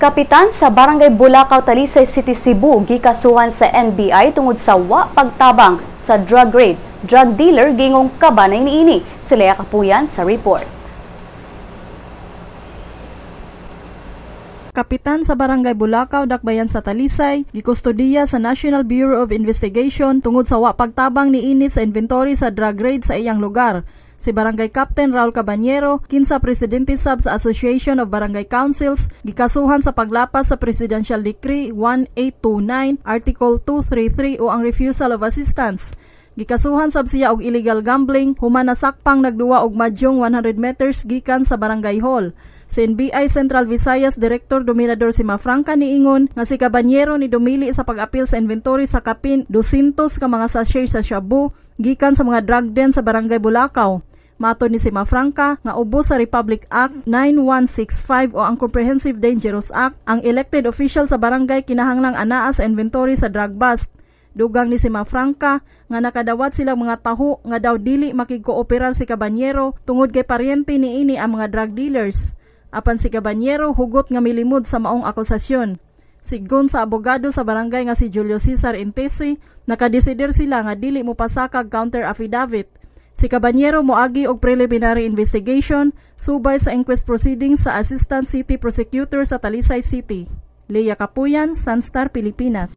Kapitan sa Barangay Bulacau, Talisay City, Cebu, gikasuhan sa NBI tungod sa wa pagtabang sa drug raid. Drug dealer gingong kabanay niini. Sila Kapuyan sa report. Kapitan sa Barangay Bulacau, Dakbayan sa Talisay, gikustudiya sa National Bureau of Investigation tungod sa wa pagtabang niini sa inventory sa drug raid sa iyang lugar. Si Barangay Captain Raul Cabanyero, kinsa Presidente sab sa Association of Barangay Councils, gikasuhan sa paglapas sa Presidential Decree 1829, Article 233 o ang Refusal of Assistance. Gikasuhan sab siya og illegal gambling, human nasakpang nagduwa og madyong 100 meters gikan sa Barangay Hall. Si NBI Central Visayas Director Dominador si Mafranca niingon nga si Cabanyero ni dumili sa pag-apil sa inventory sa kapin 200 ka mga sachet sa shabu gikan sa mga drug den sa Barangay Bulacau. Mato ni si Mafranca nga ubos sa Republic Act 9165 o ang Comprehensive Dangerous Act, ang elected official sa barangay kinahanglang anaa sa inventory sa drug bust. Dugang ni si Mafranca nga nakadawat silang mga taho nga daw dili makigkooperar si Cabanyero tungod kay paryente niini ang mga drug dealers. Apan si Cabanyero hugot nga milimod sa maong akusasyon. Sigon sa abogado sa barangay nga si Julio Cesar Intesi, nakadesider sila nga dili mo pasakag counter affidavit. Si Cabanyero moagi og preliminary investigation subay sa inquest proceedings sa Assistant City Prosecutor sa Talisay City. Leia Kapuyan, Sunstar, Pilipinas.